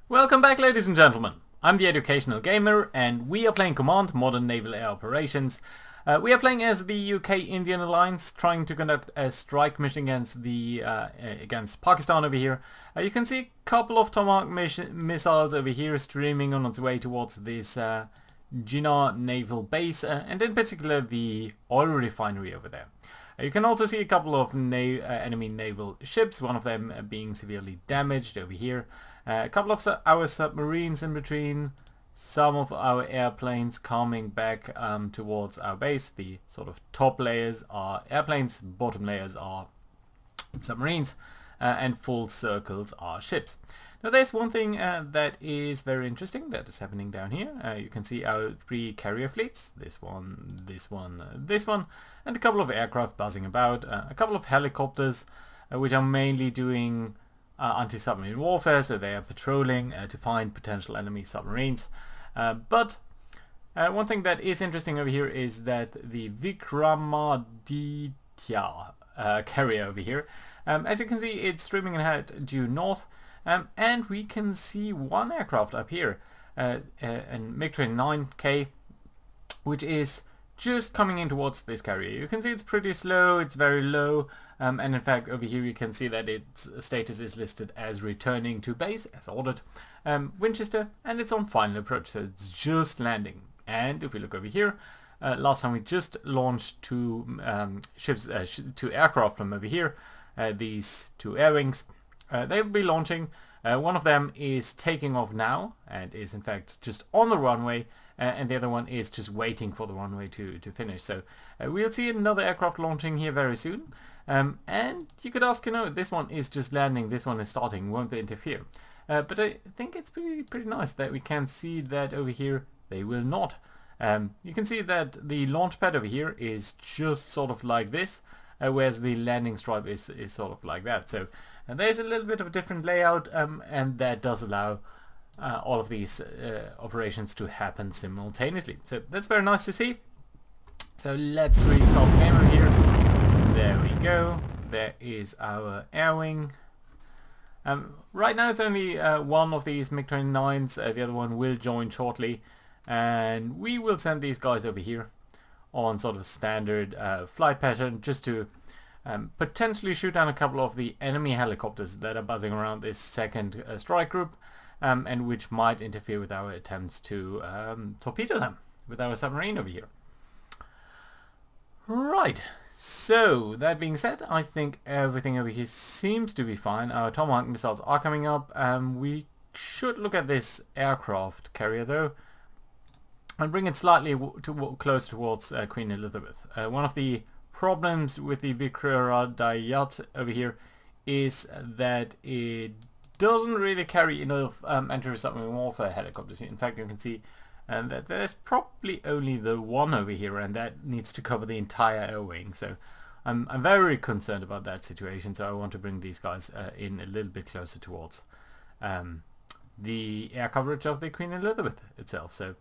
Welcome back, ladies and gentlemen. I'm the Educational Gamer, and we are playing Command Modern Naval Air Operations. We are playing as the UK-Indian Alliance, trying to conduct a strike mission against Pakistan over here. You can see a couple of Tomahawk missiles over here streaming on its way towards this Jinnah naval base, and in particular the oil refinery over there. You can also see a couple of enemy naval ships, one of them being severely damaged over here. A couple of our submarines in between, some of our airplanes coming back towards our base. The sort of top layers are airplanes, bottom layers are submarines, and full circles are ships. Now there's one thing that is very interesting that is happening down here. You can see our three carrier fleets, this one, this one, this one, and a couple of aircraft buzzing about, a couple of helicopters which are mainly doing anti-submarine warfare, so they are patrolling to find potential enemy submarines. But one thing that is interesting over here is that the Vikramaditya carrier over here, as you can see, it's streaming ahead due north, and we can see one aircraft up here, an MiG-29K, which is just coming in towards this carrier. You can see it's pretty slow, it's very low, and in fact over here you can see that its status is listed as returning to base as ordered, Winchester, and it's on final approach, so it's just landing. And if we look over here, last time we just launched two aircraft from over here, these two air wings. They will be launching. One of them is taking off now and is in fact just on the runway, and the other one is just waiting for the runway to finish. So we'll see another aircraft launching here very soon. And you could ask, this one is just landing, this one is starting, won't they interfere? But I think it's pretty nice that we can see that over here they will not. You can see that the launch pad over here is just sort of like this, whereas the landing stripe is sort of like that. So there's a little bit of a different layout, and that does allow all of these operations to happen simultaneously. So that's very nice to see. So let's restart the game over here. There we go. There is our air wing. Right now it's only one of these MiG-29s. The other one will join shortly, and we will send these guys over here on sort of a standard flight pattern, just to potentially shoot down a couple of the enemy helicopters that are buzzing around this second strike group, and which might interfere with our attempts to torpedo them with our submarine over here. Right, so that being said, I think everything over here seems to be fine. Our Tomahawk missiles are coming up. We should look at this aircraft carrier though, and bring it slightly close towards Queen Elizabeth. One of the problems with the Vikramaditya over here is that it doesn't really carry enough anti-submarine warfare helicopters. In fact, you can see that there's probably only the one over here, and that needs to cover the entire air wing. So I'm very concerned about that situation, so I want to bring these guys in a little bit closer towards the air coverage of the Queen Elizabeth itself. So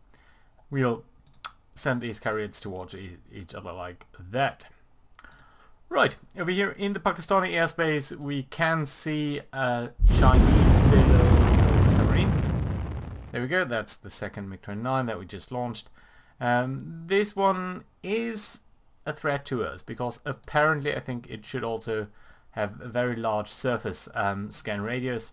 we'll send these carriers towards each other like that. Right, over here in the Pakistani airspace we can see a Chinese submarine. There we go, that's the second MiG-29 that we just launched. This one is a threat to us because apparently I think it should also have a very large surface scan radius.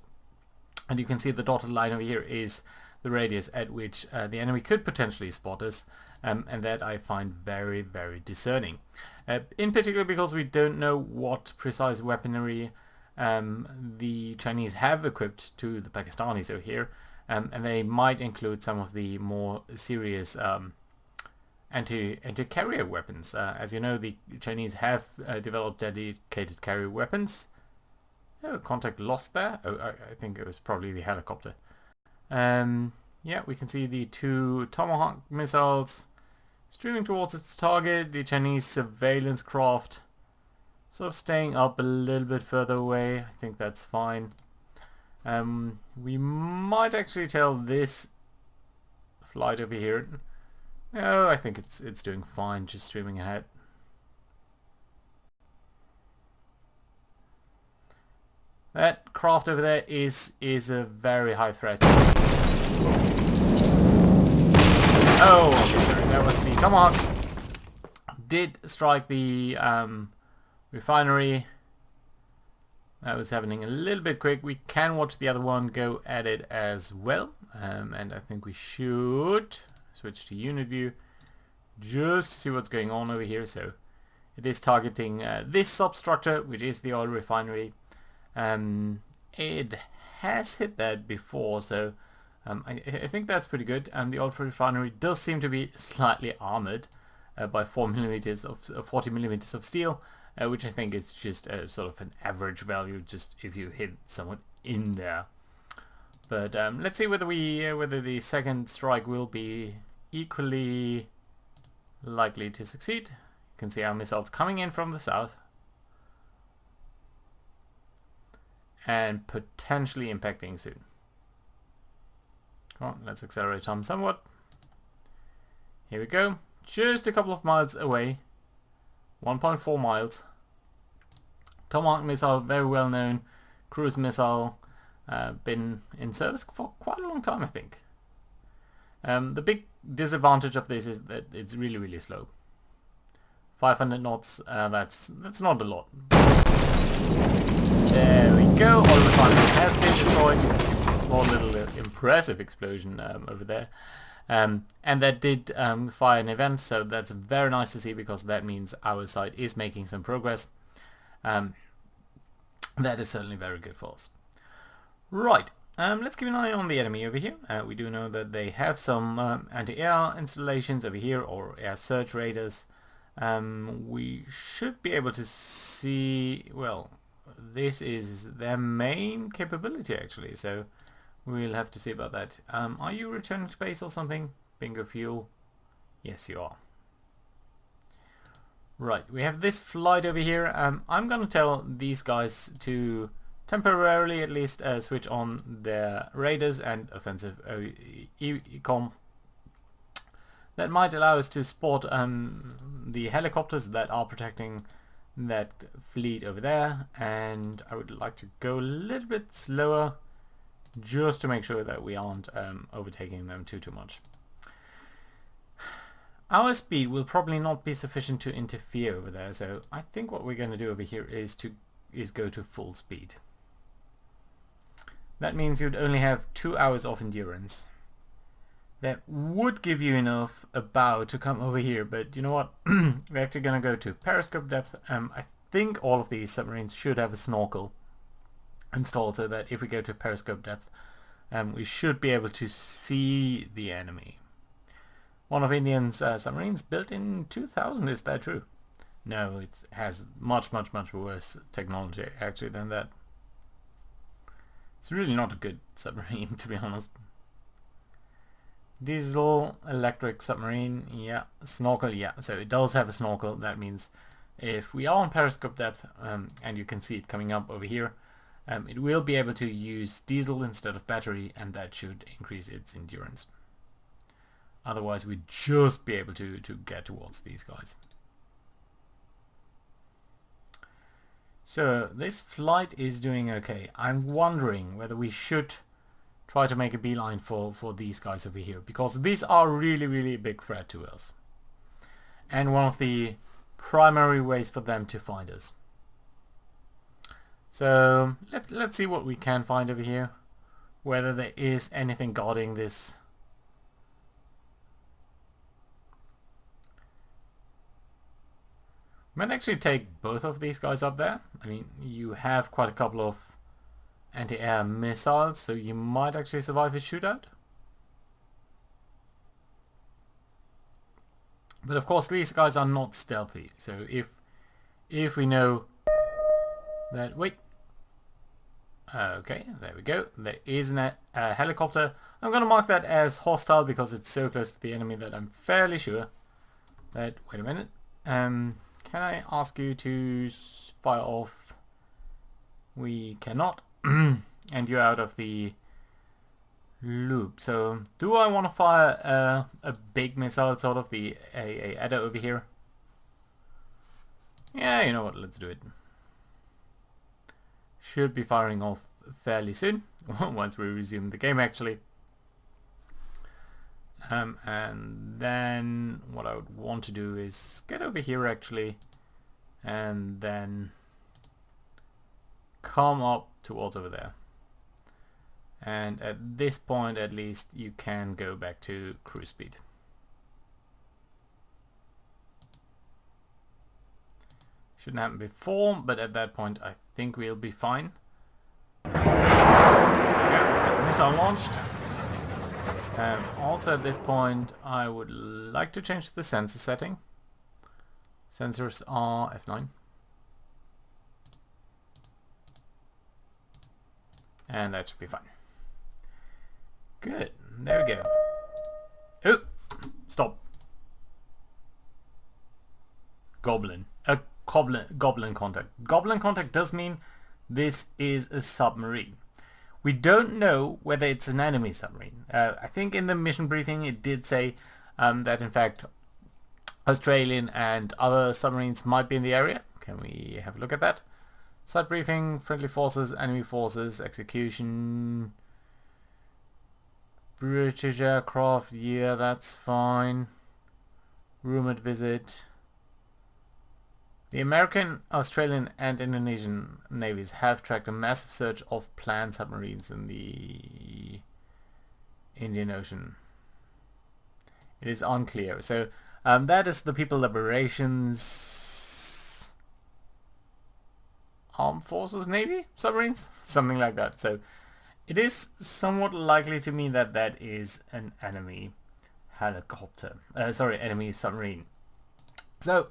And you can see the dotted line over here is the radius at which the enemy could potentially spot us, and that I find very, very discerning. In particular because we don't know what precise weaponry the Chinese have equipped to the Pakistanis over here, and they might include some of the more serious anti-carrier weapons. As you know, the Chinese have developed dedicated carrier weapons. Oh, contact lost there. Oh, I think it was probably the helicopter. Yeah, we can see the two Tomahawk missiles streaming towards its target. The Chinese surveillance craft sort of staying up a little bit further away. I think that's fine. We might actually tell this flight over here. No, I think it's doing fine, just streaming ahead. That craft over there is a very high threat. Oh, okay, sorry, that was the Tomahawk. Did strike the refinery. That was happening a little bit quick. We can watch the other one go at it as well. And I think we should switch to unit view just to see what's going on over here. So it is targeting this substructure, which is the oil refinery. It has hit that before, so I think that's pretty good. The oil refinery does seem to be slightly armored by 40 millimeters of steel, which I think is just sort of an average value, just if you hit someone in there. But let's see whether the second strike will be equally likely to succeed. You can see our missiles coming in from the south and potentially impacting soon. Come on, let's accelerate time somewhat. Here we go. Just a couple of miles away. 1.4 miles. Tomahawk missile, very well known. Cruise missile, been in service for quite a long time, I think. The big disadvantage of this is that it's really, really slow. 500 knots, that's not a lot. There we go, oil refinery has been destroyed. Small little impressive explosion over there. And that did fire an event, so that's very nice to see, because that means our side is making some progress. That is certainly very good for us. Right, let's keep an eye on the enemy over here. We do know that they have some anti-air installations over here, or air search radars. We should be able to see, well, this is their main capability actually, so we'll have to see about that. Are you returning to base or something? Bingo fuel. Yes, you are. Right, we have this flight over here. I'm gonna tell these guys to temporarily at least switch on their radars and offensive ecom. That might allow us to spot the helicopters that are protecting that fleet over there, and I would like to go a little bit slower just to make sure that we aren't overtaking them too much. Our speed will probably not be sufficient to interfere over there, so I think what we're going to do over here is go to full speed. That means you'd only have 2 hours of endurance. That would give you enough about to come over here, but you know what? We're actually going to go to periscope depth. I think all of these submarines should have a snorkel installed, so that if we go to periscope depth, we should be able to see the enemy. One of Indian's submarines built in 2000, is that true? No, it has much worse technology actually than that. It's really not a good submarine, to be honest. Diesel, electric submarine, yeah. Snorkel, yeah. So it does have a snorkel. That means if we are on periscope depth, and you can see it coming up over here, it will be able to use diesel instead of battery, and that should increase its endurance. Otherwise we'd just be able to get towards these guys. So this flight is doing okay. I'm wondering whether we should try to make a beeline for these guys over here, because these are really a big threat to us, and one of the primary ways for them to find us. So let's see what we can find over here, whether there is anything guarding this. Might actually take both of these guys up there. I mean, you have quite a couple of anti-air missiles, so you might actually survive a shootout. But of course these guys are not stealthy, so if we know that... Wait. Okay, there we go. There is a helicopter. I'm gonna mark that as hostile because it's so close to the enemy that I'm fairly sure that... Wait a minute. Can I ask you to fire off? We cannot. And you're out of the loop. So do I want to fire a big missile, sort of the Edda over here? Yeah, you know what, let's do it. Should be firing off fairly soon, once we resume the game actually. And then what I would want to do is get over here actually, and then come up towards over there. And at this point at least you can go back to cruise speed. Shouldn't happen before, but at that point I think we'll be fine. There we go, first missile launched. Also at this point I would like to change the sensor setting. Sensors are F9. And that should be fine. Good, there we go. Oh, stop. Goblin contact. Goblin contact does mean this is a submarine. We don't know whether it's an enemy submarine. I think in the mission briefing it did say that in fact Australian and other submarines might be in the area. Can we have a look at that? Site briefing, friendly forces, enemy forces, execution, British aircraft, yeah, that's fine. Rumored visit. The American, Australian and Indonesian navies have tracked a massive surge of planned submarines in the Indian Ocean. It is unclear. So that is the People's Liberations Armed Forces Navy submarines? Something like that. So it is somewhat likely to me that that is an enemy helicopter. Enemy submarine. So,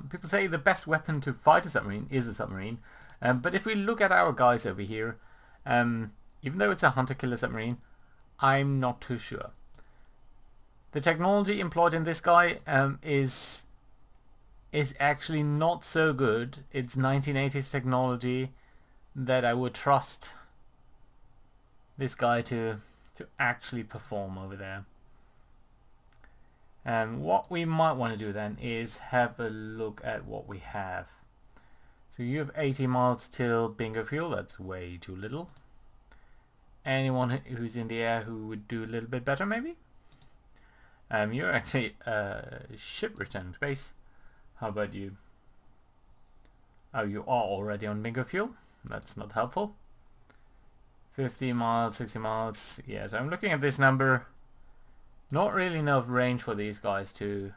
people say the best weapon to fight a submarine is a submarine, but if we look at our guys over here, even though it's a hunter-killer submarine, I'm not too sure. The technology employed in this guy is actually not so good. It's 1980s technology that I would trust this guy to actually perform over there. And what we might want to do then is have a look at what we have. So you have 80 miles till bingo fuel, that's way too little. Anyone who's in the air who would do a little bit better maybe? You're actually ship return space. How about you? Oh, you are already on bingo fuel? That's not helpful. 50 miles, 60 miles, yeah, so I'm looking at this number. Not really enough range for these guys to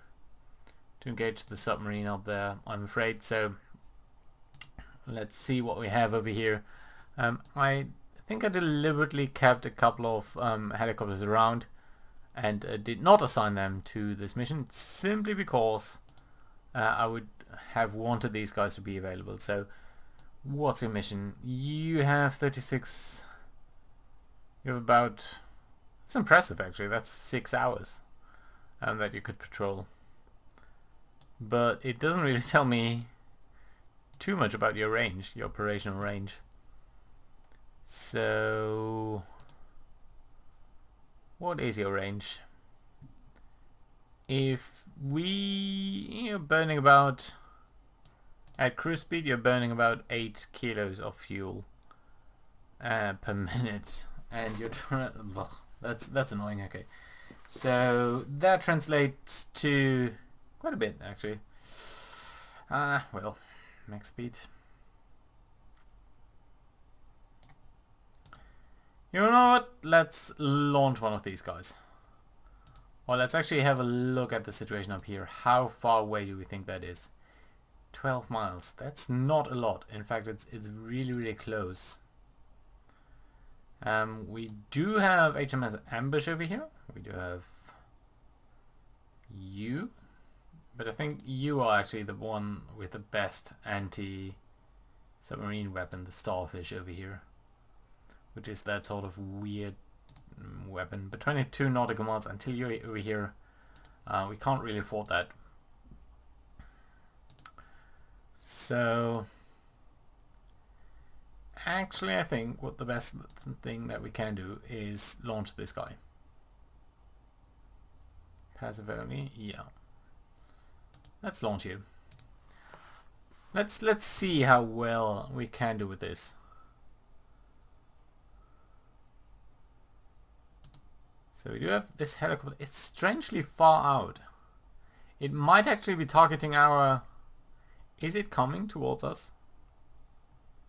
engage the submarine up there, I'm afraid. So let's see what we have over here. I think I deliberately kept a couple of helicopters around and did not assign them to this mission simply because I would have wanted these guys to be available. So what's your mission? You have 36. You have about... It's impressive actually, that's 6 hours that you could patrol. But it doesn't really tell me too much about your range, your operational range. So what is your range? If you're burning about, at cruise speed you're burning about 8 kilos of fuel per minute, and you're trying to... That's annoying. Okay, so that translates to quite a bit actually. Well, max speed. You know what? Let's launch one of these guys. Well, let's actually have a look at the situation up here. How far away do we think that is? 12 miles. That's not a lot. In fact, it's really close. We do have HMS Ambush over here. We do have you, but I think you are actually the one with the best anti-submarine weapon, the Starfish over here, which is that sort of weird weapon. But 22 nautical miles until you're over here, we can't really afford that. So actually I think what the best thing that we can do is launch this guy. Passive only, yeah. Let's launch you. Let's see how well we can do with this. So we do have this helicopter. It's strangely far out. It might actually be targeting our... Is it coming towards us?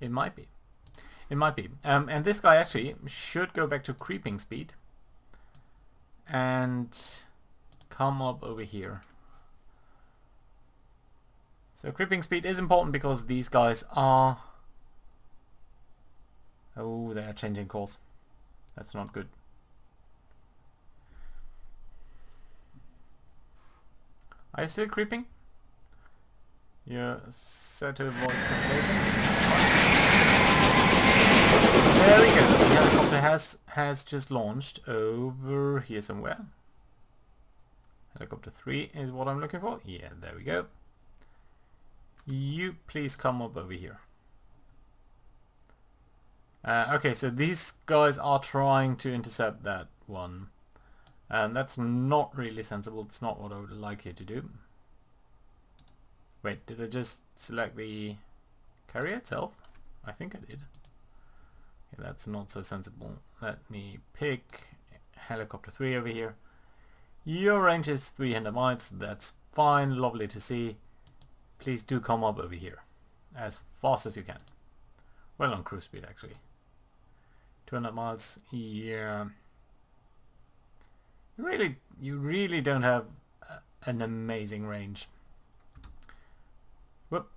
It might be. It might be. And this guy actually should go back to creeping speed and come up over here. So creeping speed is important because these guys are... Oh, they are changing course. That's not good. Are you still creeping? You're set to avoid collision. There we go. The helicopter has just launched over here somewhere. Helicopter 3 is what I'm looking for. Yeah, there we go. You please come up over here. Okay, so these guys are trying to intercept that one. And that's not really sensible. It's not what I would like you to do. Wait, did I just select the carrier itself? I think I did. Okay, that's not so sensible. Let me pick helicopter 3 over here. Your range is 300 miles. That's fine. Lovely to see. Please do come up over here as fast as you can. Well, on cruise speed actually. 200 miles. Yeah. You really don't have an amazing range. Whoop.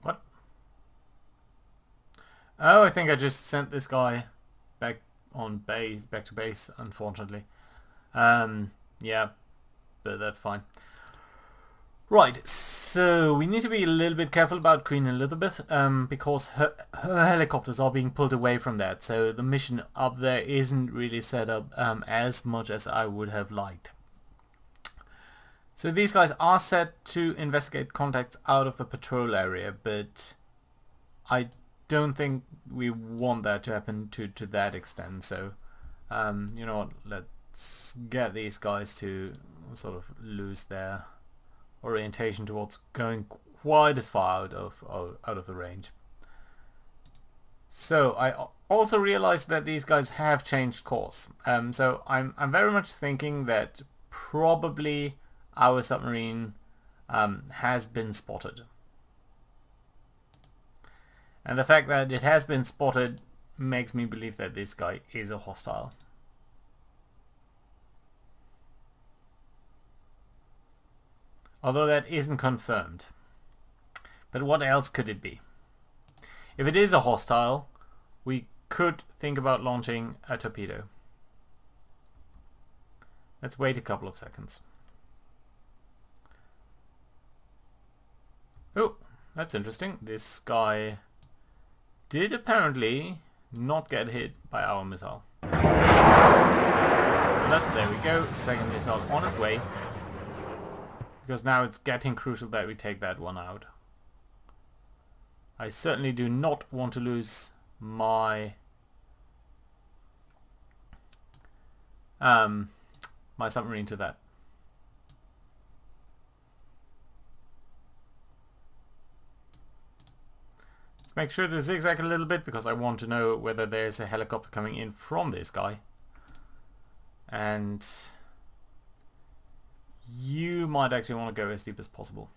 What? Oh, I think I just sent this guy back on base, back to base, unfortunately. Yeah, but that's fine. Right, so we need to be a little bit careful about Queen Elizabeth, because her helicopters are being pulled away from that, so the mission up there isn't really set up as much as I would have liked. So these guys are set to investigate contacts out of the patrol area, but I don't think we want that to happen to that extent, so you know what, let's get these guys to sort of lose their orientation towards going quite as far out of the range. So I also realized that these guys have changed course. So I'm very much thinking that probably our submarine has been spotted. And the fact that it has been spotted makes me believe that this guy is a hostile. Although that isn't confirmed. But what else could it be? If it is a hostile, we could think about launching a torpedo. Let's wait a couple of seconds. Oh, that's interesting. This guy did apparently not get hit by our missile. There we go, second missile on its way. Because now it's getting crucial that we take that one out. I certainly do not want to lose my my submarine to that. Let's make sure to zigzag a little bit because I want to know whether there's a helicopter coming in from this guy. And you might actually want to go as deep as possible.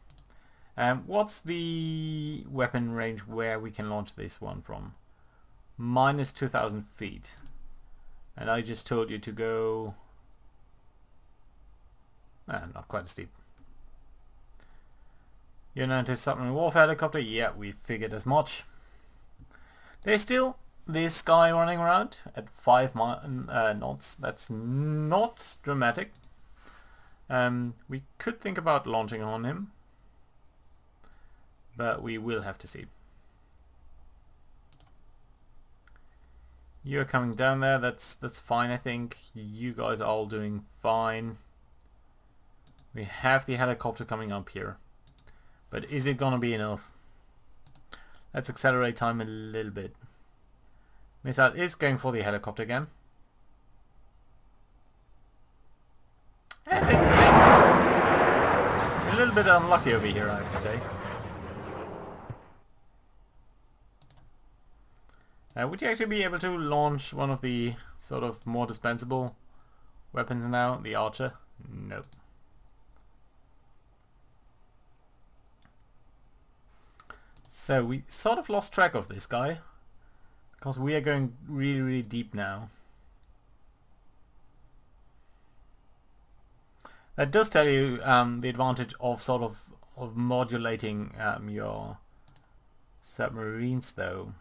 What's the weapon range where we can launch this one from? Minus 2,000 feet. And I just told you to go... not quite as deep. You're an anti-submarine warfare helicopter? Yeah, we figured as much. There's still this guy running around at 5 knots. That's not dramatic. We could think about launching on him, but we will have to see. You're coming down there, that's fine I think. You guys are all doing fine. We have the helicopter coming up here. But is it gonna be enough? Let's accelerate time a little bit. Missile is going for the helicopter again. And they missed. A little bit unlucky over here, I have to say. Would you actually be able to launch one of the sort of more dispensable weapons now? The archer? Nope. So we sort of lost track of this guy, because we are going really, really deep now. That does tell you the advantage of sort of modulating your submarines, though.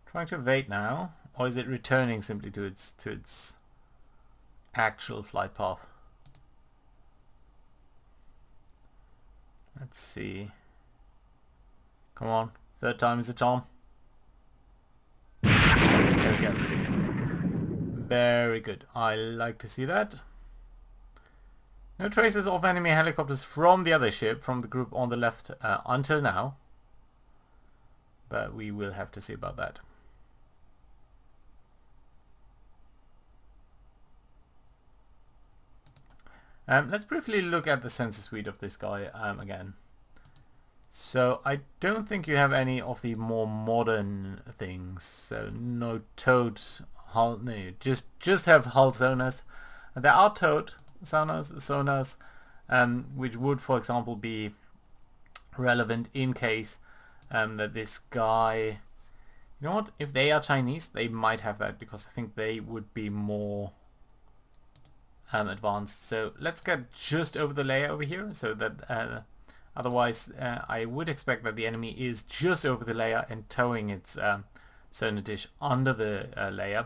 Trying to evade now, or is it returning simply to its actual flight path? Let's see. Come on, third time is the charm. There we go. Very good. I like to see that. No traces of enemy helicopters from the other ship, from the group on the left, until now. But we will have to see about that. Let's briefly look at the sensor suite of this guy again. So I don't think you have any of the more modern things. So no towed hull, no, just have hull sonars. There are towed sonars, which would, for example, be relevant in case that this guy. You know what? If they are Chinese, they might have that, because I think they would be more advanced. So let's get just over the layer over here, so that otherwise I would expect that the enemy is just over the layer and towing its sonar dish under the layer,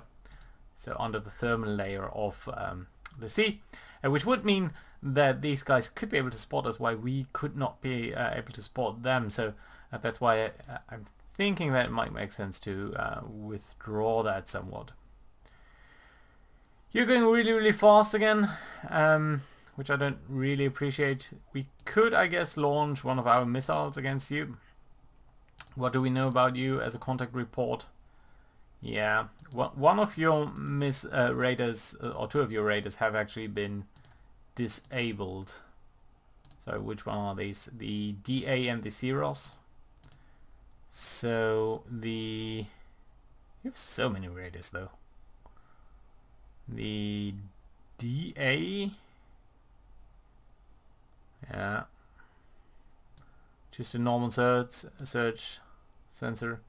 so under the thermal layer of the sea, which would mean that these guys could be able to spot us while we could not be able to spot them. So that's why I'm thinking that it might make sense to withdraw that somewhat. You're going really, really fast again, which I don't really appreciate. We could, I guess, launch one of our missiles against you. What do we know about you as a contact report? Yeah, one of your raiders, or two of your raiders, have actually been disabled. So which one are these? The DA and the Ceros. So you have so many raiders though. The DA, yeah, just a normal search sensor,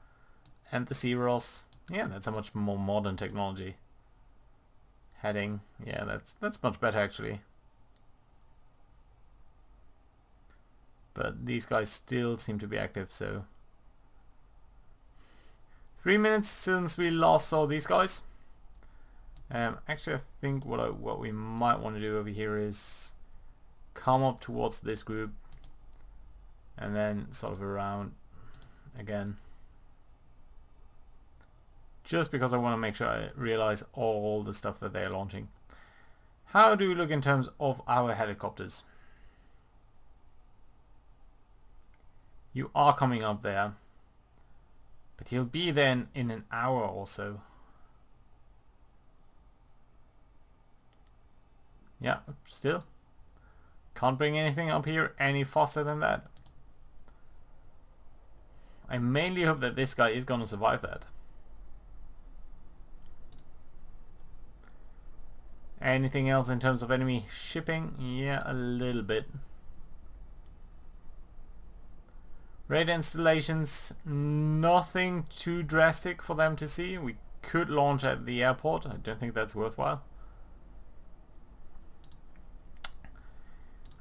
and the Ceros, yeah, that's a much more modern technology. Heading, yeah, that's much better actually. But these guys still seem to be active, so 3 minutes since we last saw these guys. Actually, I think what we might want to do over here is come up towards this group and then sort of around again, just because I want to make sure I realize all the stuff that they're launching. How do we look in terms of our helicopters? You are coming up there, but you'll be there in an hour or so. Yeah, still can't bring anything up here any faster than that. I mainly hope that this guy is gonna survive that. Anything else in terms of enemy shipping? Yeah, a little bit. Radar installations, nothing too drastic for them to see. We could launch at the airport. I don't think that's worthwhile.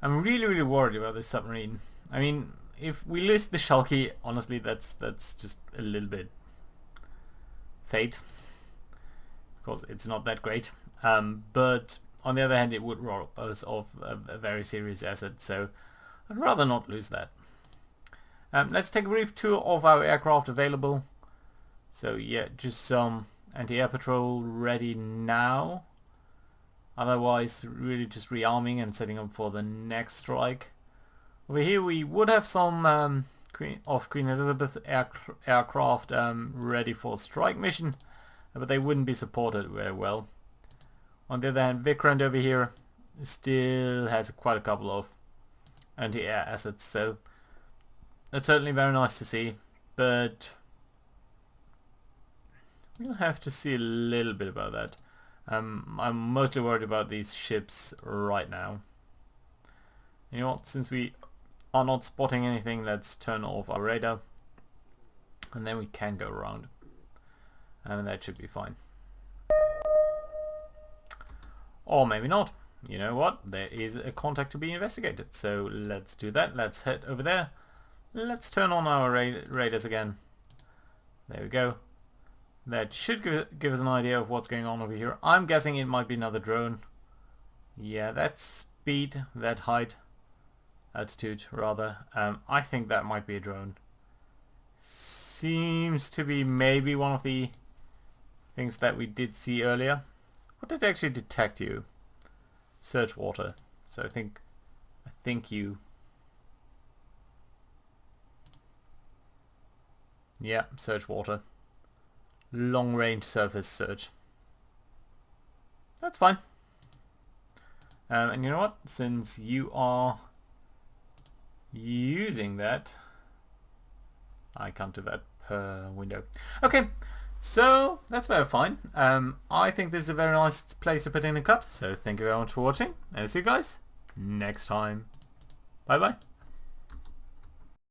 I'm really, really worried about this submarine. I mean, if we lose the Schalke, honestly, that's just a little bit fate, because it's not that great. But on the other hand, it would rob us of a very serious asset, so I'd rather not lose that. Let's take a brief tour of our aircraft available. So yeah, just some anti-air patrol ready now. Otherwise, really just rearming and setting up for the next strike. Over here we would have some Queen Elizabeth aircraft ready for strike mission, but they wouldn't be supported very well. On the other hand, Vikrant over here still has quite a couple of anti-air assets, so that's certainly very nice to see, but We'll have to see a little bit about that. I'm mostly worried about these ships right now. You know what, since we are not spotting anything, let's turn off our radar. And then we can go around. And that should be fine. Or maybe not. You know what, there is a contact to be investigated. So let's do that. Let's head over there. Let's turn on our radars again. There we go. That should give us an idea of what's going on over here. I'm guessing it might be another drone. Yeah, that speed, that height, altitude rather. I think that might be a drone. Seems to be maybe one of the things that we did see earlier. What did actually detect you? Search water. So I think you. Yeah, search water. Long range surface search. That's fine. And you know what? Since you are using that, I come to that per window. Okay, so that's very fine. I think this is a very nice place to put in a cut. So thank you very much for watching, and I'll see you guys next time. Bye bye.